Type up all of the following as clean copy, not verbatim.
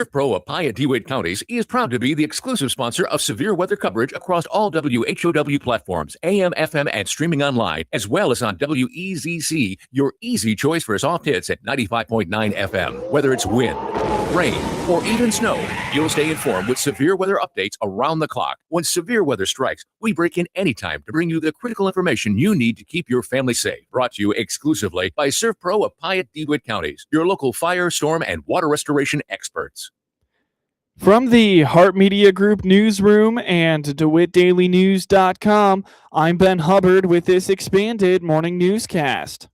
Pro of Pye and DeWitt counties is proud to be the exclusive sponsor of severe weather coverage across all WHOW platforms, AM, FM, and streaming online, as well as on WEZC, your easy choice for soft hits at 95.9 FM. Whether it's wind, rain, or even snow, you'll stay informed with severe weather updates around the clock. When severe weather strikes, we break in anytime to bring you the critical information you need to keep your family safe. Brought to you exclusively by Pro of Pye and DeWitt counties, your local fire, storm, and water restoration experts. From the Hart Media Group newsroom and DeWittDailyNews.com, I'm Ben Hubbard with this expanded morning newscast.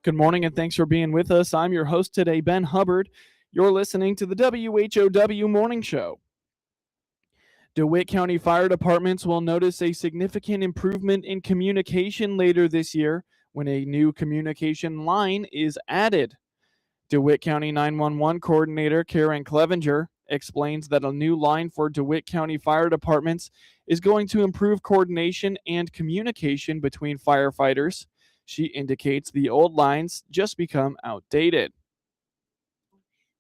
Good morning and thanks for being with us. I'm your host today, Ben Hubbard. You're listening to the WHOW Morning Show. DeWitt County Fire Departments will notice a significant improvement in communication later this year when a new communication line is added. DeWitt County 911 Coordinator Karen Clevenger explains that a new line for DeWitt County Fire Departments is going to improve coordination and communication between firefighters. She indicates the old lines just become outdated.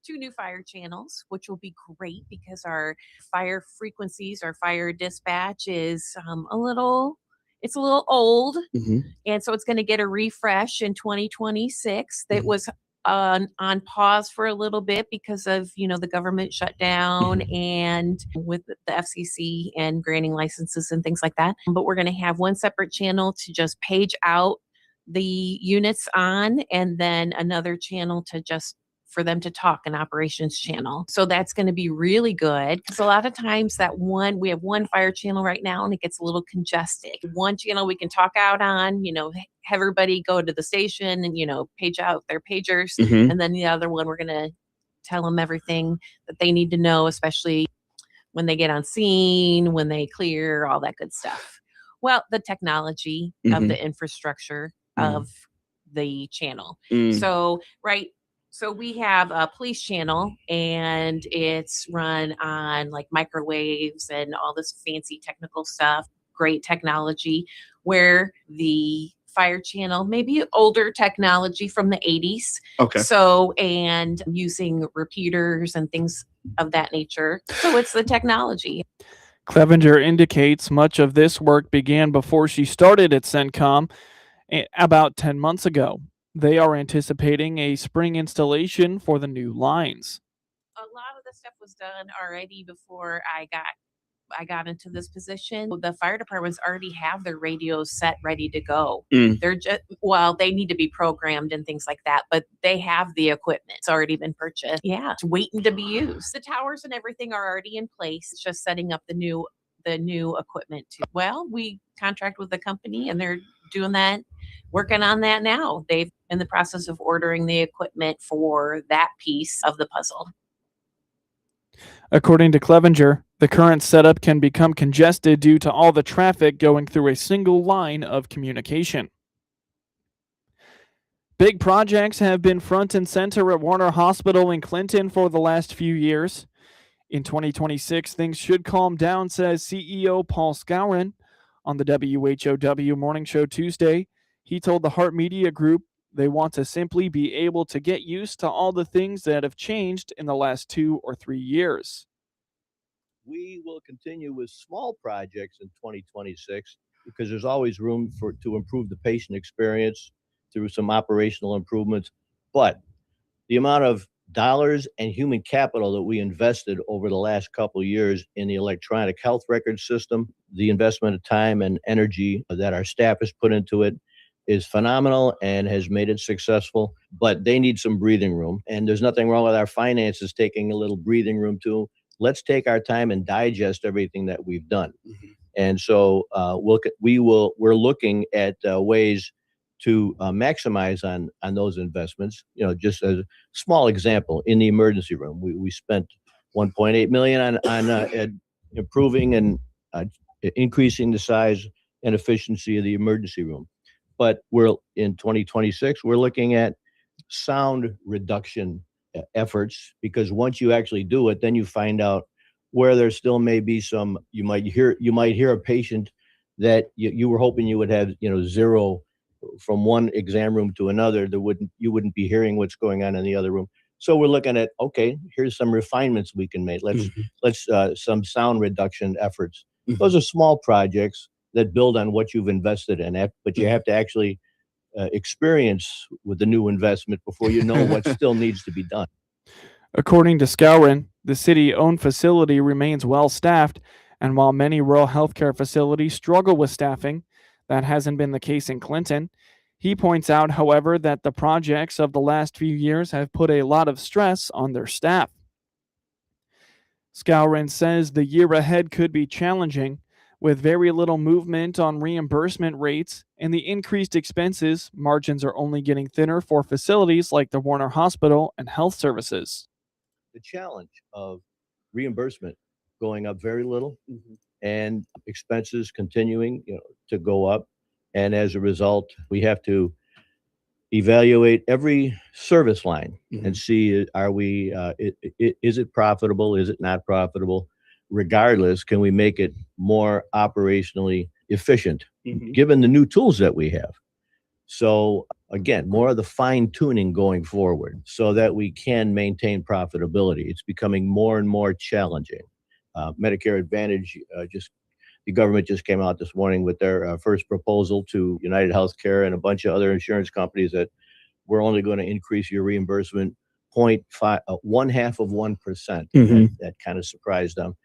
2 new fire channels, which will be great because our fire frequencies, our fire dispatch is a little old. And so it's going to get a refresh in 2026. That was on pause for a little bit because of, the government shutdown and with the FCC and granting licenses and things like that. But we're going to have one separate channel to just page out the units on, and then another channel to just for them to talk, an operations channel. So that's going to be really good because a lot of times we have one fire channel right now and it gets a little congested. One channel we can talk out on, have everybody go to the station and, page out their pagers. And then the other one, we're going to tell them everything that they need to know, especially when they get on scene, when they clear, all that good stuff. Well, the technology of the infrastructure of the channel. So we have a police channel and it's run on like microwaves and all this fancy technical stuff, great technology, where the fire channel, maybe older technology from the 80s. Okay. So, and using repeaters and things of that nature. So it's the technology. Clevenger indicates much of this work began before she started at CENTCOM about 10 months ago. They are anticipating a spring installation for the new lines. A lot of the stuff was done already before I got into this position. The fire departments already have their radios set ready to go. They're just, they need to be programmed and things like that, but they have the equipment. It's already been purchased. Yeah, it's waiting to be used. The towers and everything are already in place. It's just setting up the new equipment too. Well, we contract with the company and they're doing that, working on that now. They've in the process of ordering the equipment for that piece of the puzzle. According to Clevenger, the current setup can become congested due to all the traffic going through a single line of communication. Big projects have been front and center at Warner Hospital in Clinton for the last few years. In 2026, things should calm down, says CEO Paul Skowron. On the WHOW Morning Show Tuesday, he told the Hart Media Group they want to simply be able to get used to all the things that have changed in the last 2 or 3 years. We will continue with small projects in 2026 because there's always room to improve the patient experience through some operational improvements. But the amount of dollars and human capital that we invested over the last couple of years in the electronic health record system, the investment of time and energy that our staff has put into it is phenomenal and has made it successful, but they need some breathing room. And there's nothing wrong with our finances taking a little breathing room too. Let's take our time and digest everything that we've done. And so we're looking at ways to maximize on those investments. Just as a small example, in the emergency room, we spent $1.8 million on improving and increasing the size and efficiency of the emergency room. But in 2026, we're looking at sound reduction efforts, because once you actually do it, then you find out where there still may be some. You might hear a patient that you were hoping you would have, zero from one exam room to another. You wouldn't be hearing what's going on in the other room. So we're looking at, okay, here's some refinements we can make. Let's some sound reduction efforts. Those are small projects that build on what you've invested in, but you have to actually experience with the new investment before you know what still needs to be done. According to Skowron, the city-owned facility remains well-staffed, and while many rural healthcare facilities struggle with staffing, that hasn't been the case in Clinton. He points out, however, that the projects of the last few years have put a lot of stress on their staff. Skowron says the year ahead could be challenging, with very little movement on reimbursement rates and the increased expenses. Margins are only getting thinner for facilities like the Warner Hospital and Health Services. The challenge of reimbursement going up very little and expenses continuing to go up. And as a result, we have to evaluate every service line and see, is it profitable? Is it not profitable? Regardless, can we make it more operationally efficient given the new tools that we have? So again, more of the fine tuning going forward so that we can maintain profitability. It's becoming more and more challenging. Medicare Advantage, the government just came out this morning with their first proposal to United Healthcare and a bunch of other insurance companies that we're only going to increase your reimbursement 0.5, 1/2%. That kind of surprised them.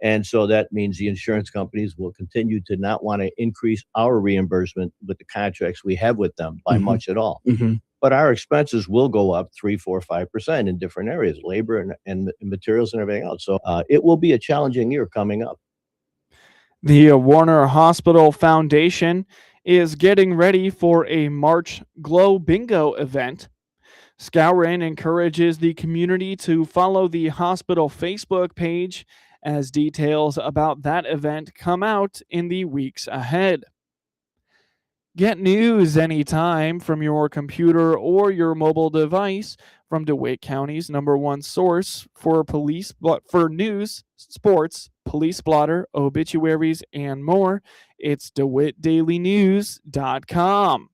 And so that means the insurance companies will continue to not want to increase our reimbursement with the contracts we have with them by much at all. But our expenses will go up 3, 4, 5% in different areas, labor and materials and everything else. So it will be a challenging year coming up. The Warner Hospital Foundation is getting ready for a March Glow Bingo event. Skowron encourages the community to follow the hospital Facebook page as details about that event come out in the weeks ahead. Get news anytime from your computer or your mobile device from DeWitt County's #1 source for news, sports, police blotter, obituaries, and more. It's DeWittDailyNews.com.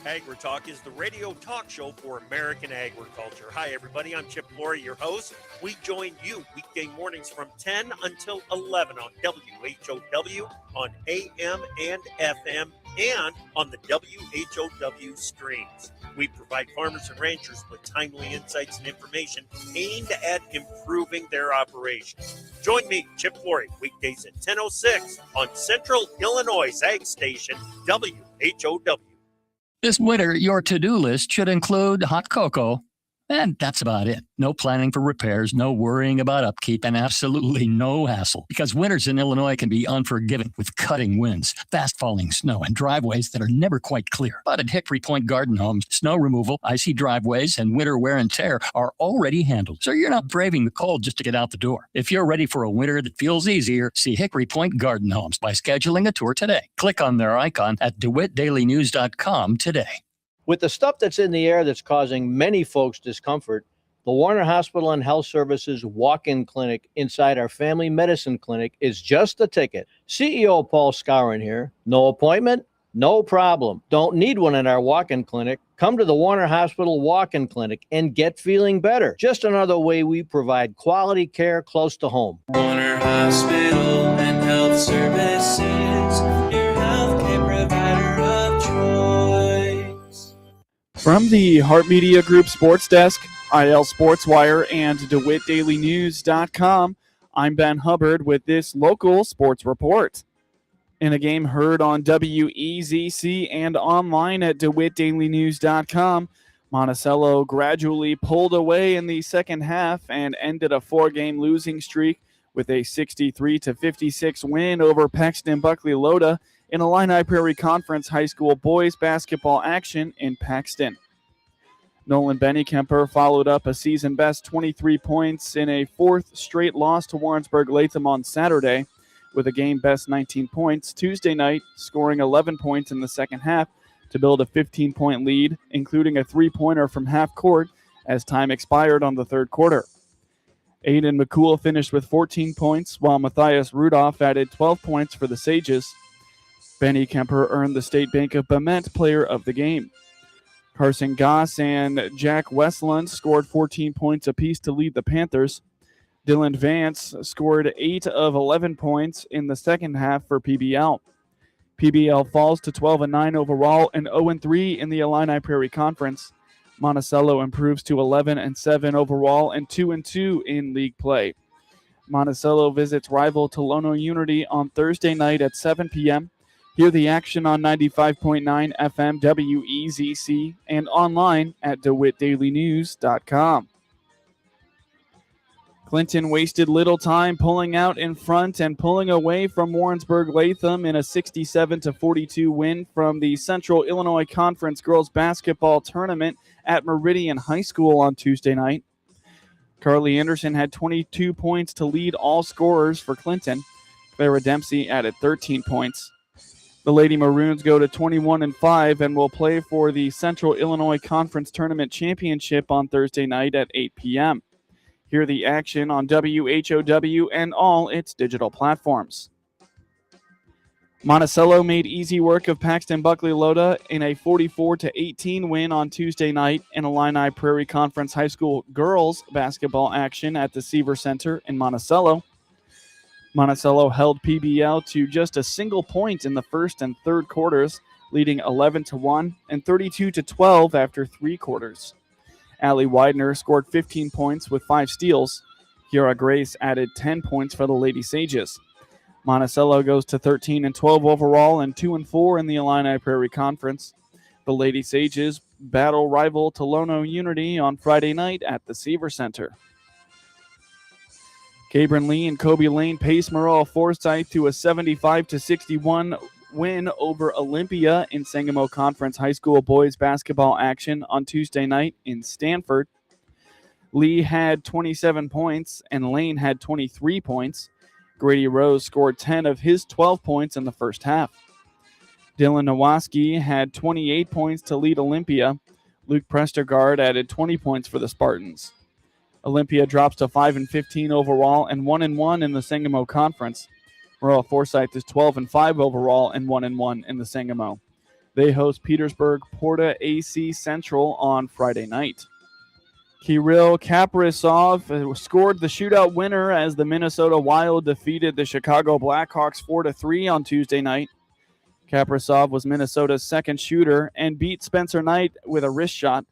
AgriTalk is the radio talk show for American agriculture. Hi, everybody. I'm Chip Flory, your host. We join you weekday mornings from 10 until 11 on WHOW, on AM and FM, and on the WHOW streams. We provide farmers and ranchers with timely insights and information aimed at improving their operations. Join me, Chip Flory, weekdays at 10:06 on Central Illinois Ag Station, WHOW. This winter, your to-do list should include hot cocoa, and that's about it. No planning for repairs, no worrying about upkeep, and absolutely no hassle. Because winters in Illinois can be unforgiving with cutting winds, fast-falling snow, and driveways that are never quite clear. But at Hickory Point Garden Homes, snow removal, icy driveways, and winter wear and tear are already handled. So you're not braving the cold just to get out the door. If you're ready for a winter that feels easier, see Hickory Point Garden Homes by scheduling a tour today. Click on their icon at DeWittDailyNews.com today. With the stuff that's in the air that's causing many folks discomfort, the Warner Hospital and Health Services walk-in clinic inside our family medicine clinic is just the ticket. CEO Paul Skowron here. No appointment? No problem. Don't need one in our walk-in clinic. Come to the Warner Hospital walk-in clinic and get feeling better. Just another way we provide quality care close to home. Warner Hospital and Health Services, your healthcare provider of choice. From the Hart Media Group Sports Desk, IL Sports Wire, and DeWittDailyNews.com, I'm Ben Hubbard with this local sports report. In a game heard on WEZC and online at DeWittDailyNews.com, Monticello gradually pulled away in the second half and ended a 4-game losing streak with a 63-56 win over Paxton Buckley Loda in Illini Prairie Conference High School boys basketball action in Paxton. Nolan Bennykemper followed up a season-best 23 points in a fourth straight loss to Warrensburg-Latham on Saturday, with a game-best 19 points Tuesday night, scoring 11 points in the second half to build a 15-point lead, including a three-pointer from half court as time expired on the third quarter. Aiden McCool finished with 14 points, while Matthias Rudolph added 12 points for the Sages. Benny Kemper earned the State Bank of Bement Player of the Game. Carson Goss and Jack Westland scored 14 points apiece to lead the Panthers. Dylan Vance scored 8 of 11 points in the second half for PBL. PBL falls to 12-9 overall and 0-3 in the Illini Prairie Conference. Monticello improves to 11-7 overall and 2-2 in league play. Monticello visits rival Tolono Unity on Thursday night at 7 p.m. Hear the action on 95.9 FM WEZC and online at DeWittDailyNews.com. Clinton wasted little time pulling out in front and pulling away from Warrensburg-Latham in a 67-42 win from the Central Illinois Conference Girls Basketball Tournament at Meridian High School on Tuesday night. Carly Anderson had 22 points to lead all scorers for Clinton. Clara Dempsey added 13 points. The Lady Maroons go to 21-5 and will play for the Central Illinois Conference Tournament Championship on Thursday night at 8 p.m. Hear the action on WHOW and all its digital platforms. Monticello made easy work of Paxton Buckley Loda in a 44-18 win on Tuesday night in Illini Prairie Conference High School girls basketball action at the Seaver Center in Monticello. Monticello held PBL to just a single point in the first and third quarters, leading 11-1 and 32-12 after 3 quarters. Allie Widener scored 15 points with 5 steals. Kiara Grace added 10 points for the Lady Sages. Monticello goes to 13-12 overall and 2-4 in the Illini Prairie Conference. The Lady Sages battle rival Tolono Unity on Friday night at the Seaver Center. Cabron Lee and Kobe Lane pace Maroa-Forsyth to a 75-61 win over Olympia in Sangamo Conference High School boys basketball action on Tuesday night in Stanford. Lee had 27 points and Lane had 23 points. Grady Rose scored 10 of his 12 points in the first half. Dylan Nowaski had 28 points to lead Olympia. Luke Prestergaard added 20 points for the Spartans. Olympia drops to 5-15 overall and 1-1 in the Sangamo Conference. Maroa-Forsyth is 12-5 overall and 1-1 in the Sangamo. They host Petersburg Porta AC Central on Friday night. Kirill Kaprizov scored the shootout winner as the Minnesota Wild defeated the Chicago Blackhawks 4-3 on Tuesday night. Kaprizov was Minnesota's second shooter and beat Spencer Knight with a wrist shot.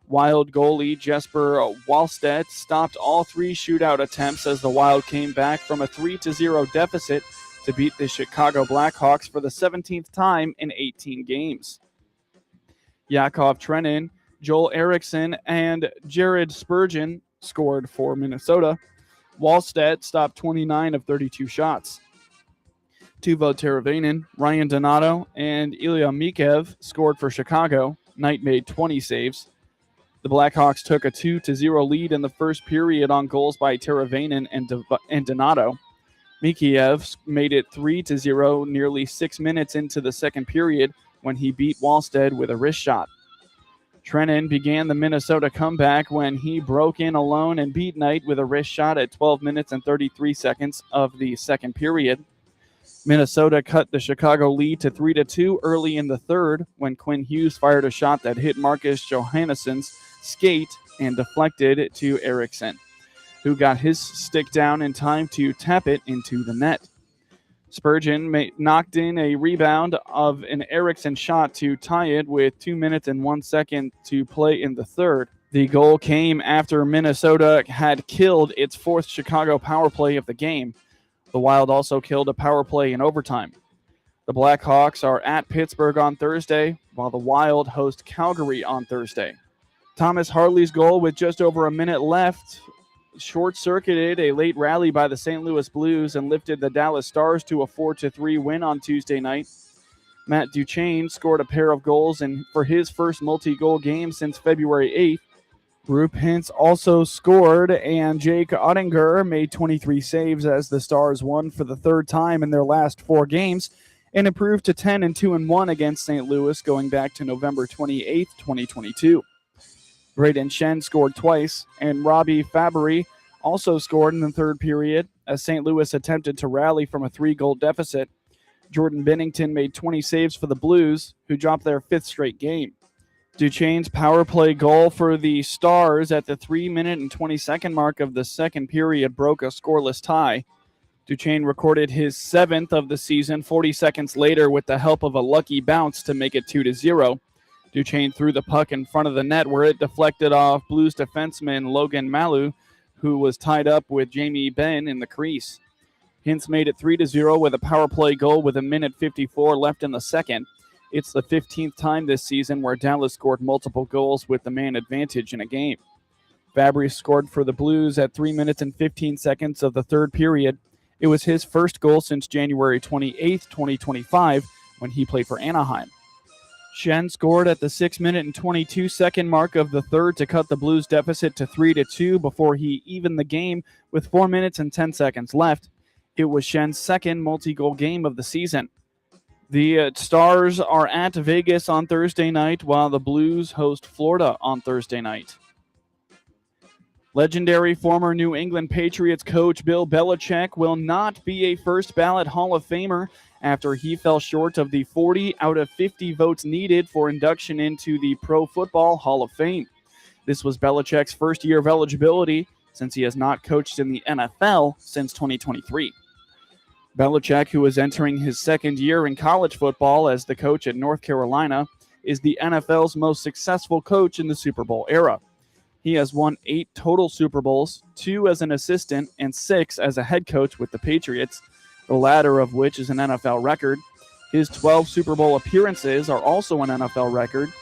Wild goalie Jesper Wallstedt stopped all 3 shootout attempts as the Wild came back from a 3-0 deficit to beat the Chicago Blackhawks for the 17th time in 18 games. Yakov Trenin, Joel Eriksson, and Jared Spurgeon scored for Minnesota. Wallstedt stopped 29 of 32 shots. Tuvo Teravainen, Ryan Donato, and Ilya Mikev scored for Chicago. Knight made 20 saves. The Blackhawks took a 2-0 lead in the first period on goals by Teravainen and Donato. Mikheyev made it 3-0 nearly 6 minutes into the second period when he beat Wallstedt with a wrist shot. Trenin began the Minnesota comeback when he broke in alone and beat Knight with a wrist shot at 12 minutes and 33 seconds of the second period. Minnesota cut the Chicago lead to 3-2 early in the third when Quinn Hughes fired a shot that hit Marcus Johannesson's skate and deflected to Eriksson, who got his stick down in time to tap it into the net. Spurgeon knocked in a rebound of an Eriksson shot to tie it with 2 minutes and 1 second to play in the third. The goal came after Minnesota had killed its 4th Chicago power play of the game. The Wild also killed a power play in overtime. The Blackhawks are at Pittsburgh on Thursday, while the Wild host Calgary on Thursday. Thomas Harley's goal with just over a minute left short-circuited a late rally by the St. Louis Blues and lifted the Dallas Stars to a 4-3 win on Tuesday night. Matt Duchesne scored a pair of goals for his first multi-goal game since February 8th. Rupe Hintz also scored, and Jake Ottinger made 23 saves as the Stars won for the third time in their last 4 games and improved to 10-2-1 against St. Louis going back to November 28th, 2022. Braden Shen scored twice, and Robbie Fabry also scored in the third period as St. Louis attempted to rally from a 3-goal deficit. Jordan Bennington made 20 saves for the Blues, who dropped their 5th straight game. Duchesne's power play goal for the Stars at the 3-minute and 20-second mark of the second period broke a scoreless tie. Duchesne recorded his 7th of the season 40 seconds later with the help of a lucky bounce to make it 2-0. Duchesne threw the puck in front of the net where it deflected off Blues defenseman Logan Malu, who was tied up with Jamie Benn in the crease. Hintz made it 3-0 with a power play goal with 1:54 left in the second. It's the 15th time this season where Dallas scored multiple goals with the man advantage in a game. Fabry scored for the Blues at 3 minutes and 15 seconds of the third period. It was his first goal since January 28, 2025, when he played for Anaheim. Shen scored at the 6-minute and 22-second mark of the third to cut the Blues deficit to 3-2 before he evened the game with 4 minutes and 10 seconds left. It was Shen's second multi-goal game of the season. The Stars are at Vegas on Thursday night, while the Blues host Florida on Thursday night. Legendary former New England Patriots coach Bill Belichick will not be a first-ballot Hall of Famer after he fell short of the 40 out of 50 votes needed for induction into the Pro Football Hall of Fame. This was Belichick's first year of eligibility since he has not coached in the NFL since 2023. Belichick, who is entering his second year in college football as the coach at North Carolina, is the NFL's most successful coach in the Super Bowl era. He has won 8 total Super Bowls, 2 as an assistant and 6 as a head coach with the Patriots, the latter of which is an NFL record. His 12 Super Bowl appearances are also an NFL record.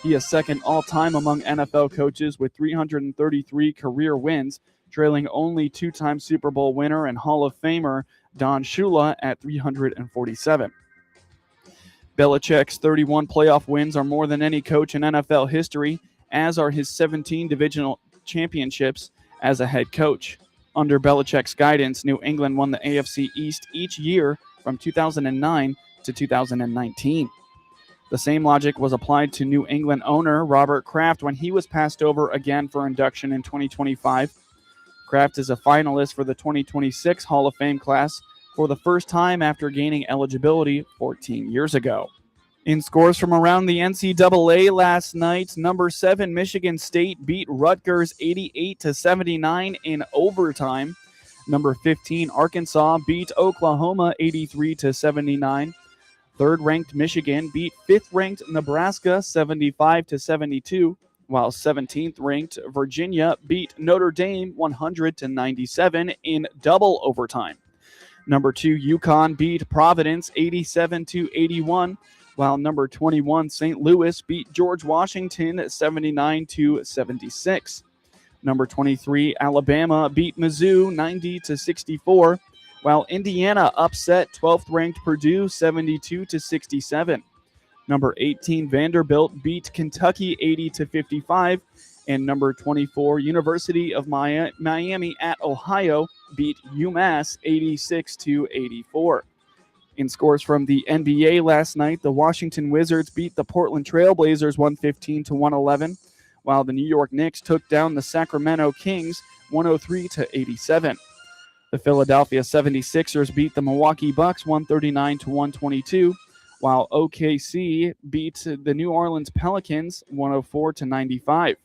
He is second all-time among NFL coaches with 333 career wins, trailing only 2-time Super Bowl winner and Hall of Famer Don Shula at 347. Belichick's 31 playoff wins are more than any coach in NFL history, as are his 17 divisional championships as a head coach. Under Belichick's guidance, New England won the AFC East each year from 2009 to 2019. The same logic was applied to New England owner Robert Kraft when he was passed over again for induction in 2025. Kraft is a finalist for the 2026 Hall of Fame class for the first time after gaining eligibility 14 years ago. In scores from around the NCAA last night, number 7 Michigan State beat Rutgers 88-79 in overtime. Number 15 Arkansas beat Oklahoma 83-79. Third-ranked Michigan beat 5th-ranked Nebraska 75-72. While 17th-ranked Virginia beat Notre Dame 100-97 in double overtime. Number 2 UConn beat Providence 87-81, while number 21 St. Louis beat George Washington 79-76. Number 23 Alabama beat Mizzou 90-64, while Indiana upset 12th-ranked Purdue 72-67. Number 18, Vanderbilt beat Kentucky 80-55, and number 24, University of Miami at Ohio beat UMass 86-84. In scores from the NBA last night, the Washington Wizards beat the Portland Trailblazers 115-111, while the New York Knicks took down the Sacramento Kings 103-87. The Philadelphia 76ers beat the Milwaukee Bucks 139-122. While OKC beat the New Orleans Pelicans 104-95.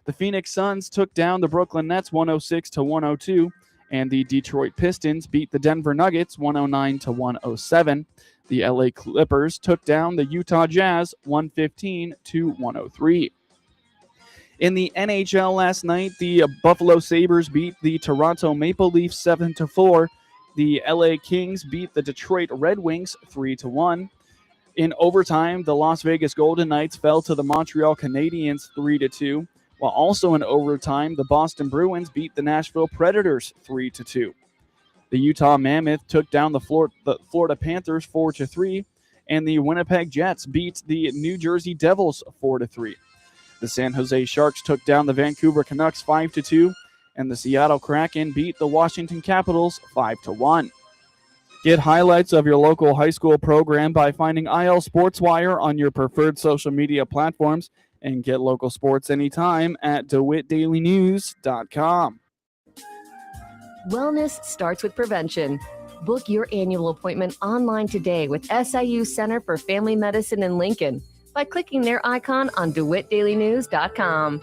The Phoenix Suns took down the Brooklyn Nets 106-102, and the Detroit Pistons beat the Denver Nuggets 109-107. The LA Clippers took down the Utah Jazz 115-103. In the NHL last night, the Buffalo Sabres beat the Toronto Maple Leafs 7-4. The LA Kings beat the Detroit Red Wings 3-1. In overtime, the Las Vegas Golden Knights fell to the Montreal Canadiens 3-2, while also in overtime, the Boston Bruins beat the Nashville Predators 3-2. The Utah Mammoth took down the Florida Panthers 4-3, and the Winnipeg Jets beat the New Jersey Devils 4-3. The San Jose Sharks took down the Vancouver Canucks 5-2, and the Seattle Kraken beat the Washington Capitals 5-1. Get highlights of your local high school program by finding IL Sports Wire on your preferred social media platforms And get local sports anytime at DeWittDailyNews.com. Wellness starts with prevention. Book your annual appointment online today with SIU Center for Family Medicine in Lincoln by clicking their icon on DeWittDailyNews.com.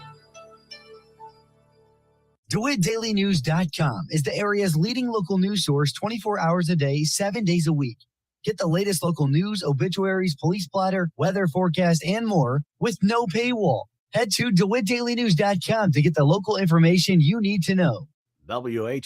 DeWittDailyNews.com is the area's leading local news source 24 hours a day, 7 days a week. Get the latest local news, obituaries, police blotter, weather forecast, and more with no paywall. Head to DeWittDailyNews.com to get the local information you need to know. WHO